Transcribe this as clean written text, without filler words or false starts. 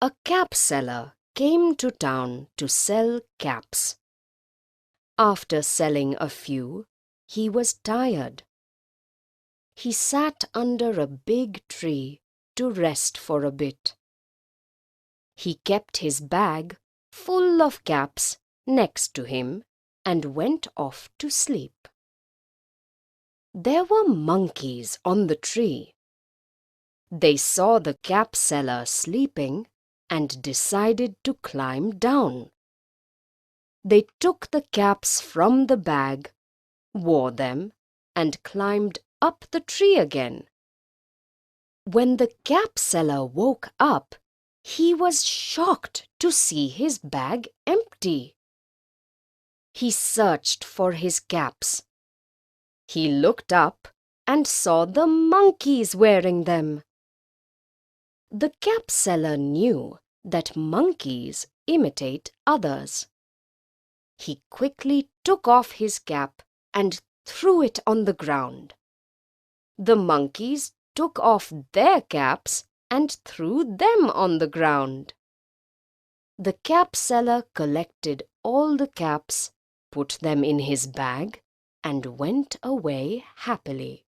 A cap seller came to town to sell caps. After selling a few, he was tired. He sat under a big tree to rest for a bit. He kept his bag full of caps next to him and went off to sleep. There were monkeys on the tree. They saw the cap seller sleeping and decided to climb down. They took the caps from the bag, wore them, and climbed up the tree again. When the cap seller woke up, he was shocked to see his bag empty. He searched for his caps. He looked up and saw the monkeys wearing them. The cap seller knew that monkeys imitate others. He quickly took off his cap and threw it on the ground. The monkeys took off their caps and threw them on the ground. The cap seller collected all the caps, put them in his bag, and went away happily.